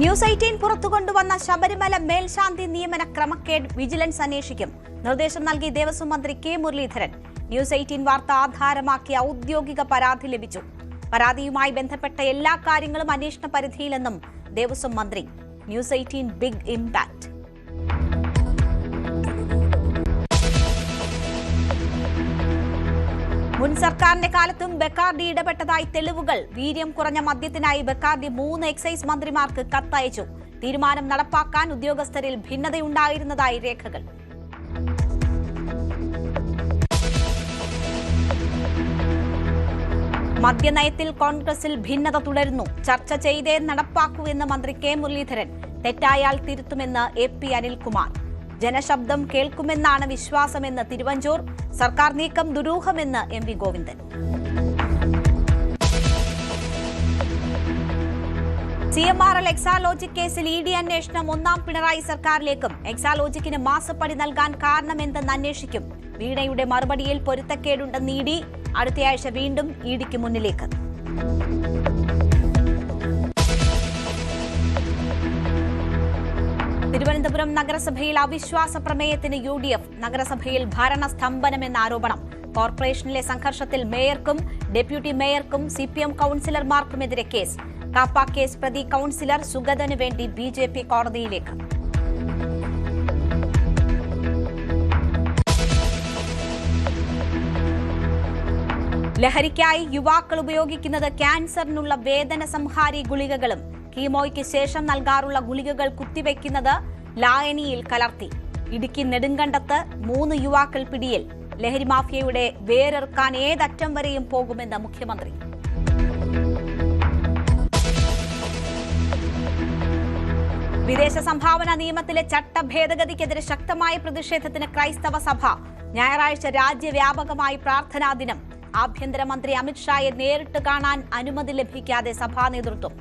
News 18 പുറത്തുകൊണ്ടുവന്ന Sabarimala മേൽശാന്തി നിയമന ക്രമക്കേട് വിജിലൻസ് അന്വേഷിക്കും. നിർദ്ദേശം നൽകി ദേവസ്വം മന്ത്രി കെ മുരളീധരൻ. ന്യൂസ് 18 വാർത്ത ആധാരമാക്കി ഔദ്യോഗിക പരാതി ലഭിച്ചു. പരാതിയുമായി ബന്ധപ്പെട്ട എല്ലാ കാര്യങ്ങളും അന്വേഷണ പരിധിയിലെന്നും ദേവസ്വം മന്ത്രി. News 18 big impact. മുൻ സർക്കാരിന്റെ കാലത്തും ബെക്കാർഡി ഇടപെട്ടതായി തെളിവുകൾ. വീര്യം കുറഞ്ഞ മദ്യത്തിനായി ബെക്കാർഡി 3 എക്സൈസ് മന്ത്രിമാർക്ക് കത്തയച്ചു. തീരുമാനം നടപ്പാക്കാൻ ഉദ്യോഗസ്ഥരിൽ ഭിന്നതയുണ്ടായിരുന്നതായി രേഖകൾ. മദ്യനയത്തിൽ കോൺഗ്രസിൽ ഭിന്നത തുടരുന്നു. ചർച്ച ചെയ്തേ നടപ്പാക്കൂ എന്ന് മന്ത്രി കെ മുരളീധരൻ. തെറ്റായാൽ തിരുത്തുമെന്ന് AP അനിൽകുമാർ. ജനശബ്ദം കേൾക്കുമെന്നാണ് വിശ്വാസമെന്ന് തിരുവഞ്ചൂർ. സർക്കാർ നീക്കം ദുരൂഹമെന്ന് MV ഗോവിന്ദൻ. CMRL എക്സാലോജിക് കേസിൽ ED അന്വേഷണം 1ാം പിണറായി സർക്കാരിലേക്കും. എക്സാലോജിക്കിന് മാസപ്പടി നൽകാൻ കാരണമെന്തെന്ന് അന്വേഷിക്കും. വീണയുടെ മറുപടിയിൽ പൊരുത്തക്കേടുണ്ടെന്ന് ED. അടുത്തയാഴ്ച വീണ്ടും EDക്ക് മുന്നിലേക്ക്. തിരുവനന്തപുരം നഗരസഭയിൽ അവിശ്വാസ പ്രമേയത്തിന് UDF. നഗരസഭയിൽ ഭരണസ്തംഭനമെന്ന ആരോപണം. കോർപ്പറേഷനിലെ സംഘർഷത്തിൽ മേയർക്കും ഡെപ്യൂട്ടി മേയർക്കും CPM കൌൺസിലർമാർക്കുമെതിരെ കേസ്. കാപ്പ കേസ് പ്രതി കൌൺസിലർ സുഗതനു വേണ്ടി BJP കോടതിയിലേക്ക്. ലഹരിക്കായി യുവാക്കൾ ഉപയോഗിക്കുന്നത് ക്യാൻസറിനുള്ള വേദന സംഹാരി ഗുളികകളും. കീമോയ്ക്ക് ശേഷം നൽകാറുള്ള ഗുളികകൾ കുത്തിവെക്കുന്നത് ലായനിയിൽ കലർത്തി. ഇടുക്കി നെടുങ്കണ്ടത്ത് 3 യുവാക്കൾ പിടിയിൽ. ലഹരി മാഫിയയുടെ വേരെറുക്കാൻ ഏതറ്റം വരെയും പോകുമെന്ന് മുഖ്യമന്ത്രി. വിദേശ സംഭാവന നിയമത്തിലെ ചട്ടഭേദഗതിക്കെതിരെ ശക്തമായ പ്രതിഷേധത്തിന് ക്രൈസ്തവ സഭ. ഞായറാഴ്ച രാജ്യവ്യാപകമായി പ്രാർത്ഥനാ ദിനം. ആഭ്യന്തരമന്ത്രി അമിത്ഷായെ നേരിട്ട് കാണാൻ അനുമതി ലഭിക്കാതെ സഭാ നേതൃത്വം.